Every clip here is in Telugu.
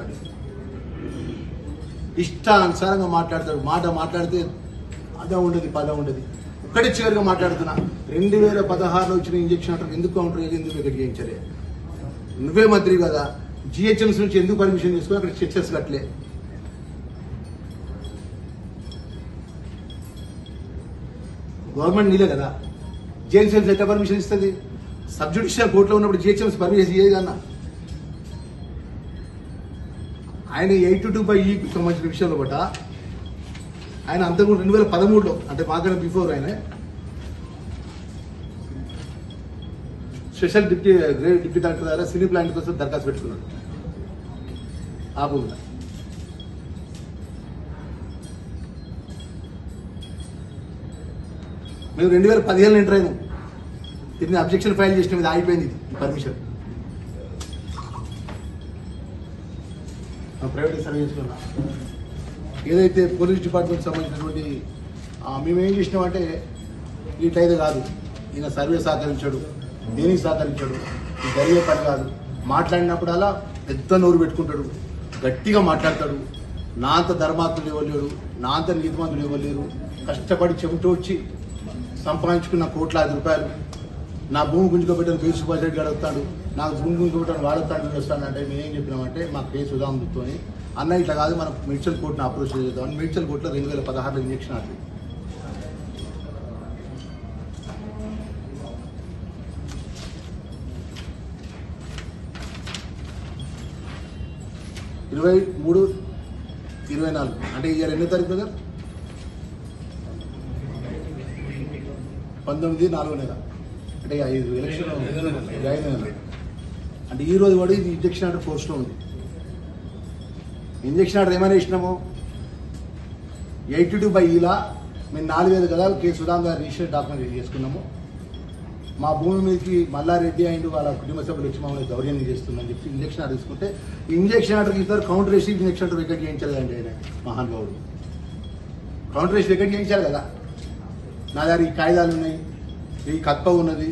మాట్లాడతాడు, ఇష్టానుసారంగా మాట్లాడతాడు. మాట్లాడితే అదే ఉండదు, పదం ఉండదు. ఒక్కటి చివరిగా మాట్లాడుతున్నా, 2016లో వచ్చిన ఇంజక్షన్ అంటారు, ఎందుకు కౌంటర్ ఎందుకు వికెట్ చేయించలే? నువ్వే మంత్రి కదా, జిహెచ్ఎంసీ నుంచి ఎందుకు పర్మిషన్ తీసుకుని అక్కడ స్ట్రెచర్స్ కట్టలే? గవర్నమెంట్ నీలే కదా, జిహెచ్ఎంసీ ఎట్లా పర్మిషన్ ఇస్తుంది? సబ్ జ్యుడిషియల్ కోర్టులో ఉన్నప్పుడు జిహెచ్ఎంసీ పర్మిషన్ ఇయ్యేది కన్నా. ఆయన 82/E సంబంధించిన విషయంలో బట్ట ఆయన అంతకుముందు 2013లో, అంటే మాకన్నా బిఫోర్, ఆయన స్పెషల్ డిప్యూటీ కలెక్టర్ ద్వారా సినీ ప్లాంట్ కోసం దరఖాస్తు పెట్టుకున్నాడు. ఆ భూమిలో మేము 2015లో ఎంటర్ అయినాం. ఇది అబ్జెక్షన్ ఫైల్ చేసిన మీద ఆగిపోయింది ఈ పర్మిషన్. ప్రైవేట్ సర్వీస్లో ఏదైతే పోలీస్ డిపార్ట్మెంట్ సంబంధించినటువంటి మేమేం చేసినామంటే, ఇట్లయితే కాదు, ఈయన సర్వే సహకరించాడు, దేనికి సహకరించాడు, ఇది జరిగే పని కాదు. మాట్లాడినప్పుడు అలా పెద్ద నోరు పెట్టుకుంటాడు, గట్టిగా మాట్లాడతాడు. నా అంత ధర్మాత్ములు ఇవ్వలేడు, నా అంత నీతిమంతులు ఇవ్వలేరు. కష్టపడి చెమటోడ్చి సంపాదించుకున్న కోట్లాది రూపాయలు నా భూమి గుంజుకోబెట్టాను బేసు బడ్జెట్ గడుపుతాడు, నాకు భూమి గుంజుకోబెట్టాను వాడతాడు చేస్తానంటే మేమేం చెప్పినామంటే, మా కేసు ఉదాహరణతో అన్న ఇట్లా కాదు, మనం మేడ్చల్ కోర్టును అప్రోచ్ చేద్దామని మేడ్చల్ కోర్టులో 2016లో ఇంజక్షన్ ఆటలు. ఇరవై 23/24 అంటే ఇయర్ ఎన్నో తారీఖు కదా, 19/4 నెల, అంటే 5 ఎలక్షన్ 5 నెలలు. అంటే ఈ రోజు కూడా ఇది ఇంజక్షన్ ఆర్డర్ ఫోర్స్లో ఉంది. ఇంజక్షన్ ఆర్డర్ ఏమైనా ఇచ్చినాము, 82/Eలా మేము 4000 కదా కే సుధాం గారు రిజిస్టర్ డాక్యుమెంట్ చేసుకున్నాము. మా భూమి మీదకి మల్లారెడ్డి అండ్ వాళ్ళ కుటుంబ సభ్యులు వచ్చి మమ్మల్ని దౌర్జన్యం చేస్తుందని చెప్పి ఇంజక్షన్ ఆర్డర్ తీసుకుంటే, ఇంజక్షన్ ఆర్డర్కి ఇద్దరు కౌంటర్ వేసి ఇంజక్షన్ ఆర్డర్ వికెట్ చేయించాలి కదండి. ఆయన మహానుభావుడు కౌంటర్ వేసి వికెట్ చేయించాలి కదా. నా దగ్గర ఈ కాయిదాలు ఉన్నాయి, ఈ కప్ప ఉన్నది,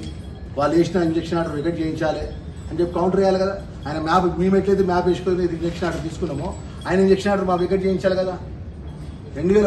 వాళ్ళు వేసిన ఇంజక్షన్ ఆర్డర్ వికెట్ చేయించాలి అని చెప్పి కౌంటర్ వేయాలి కదా. ఆయన మ్యాప్, మేము ఎట్లయితే మ్యాప్ వేసుకొని ఇంజక్షన్ ఆర్డర్ తీసుకున్నామో, ఆయన ఇంజక్షన్ ఆర్డర్ మా వికెట్ చేయించాలి కదా. 2000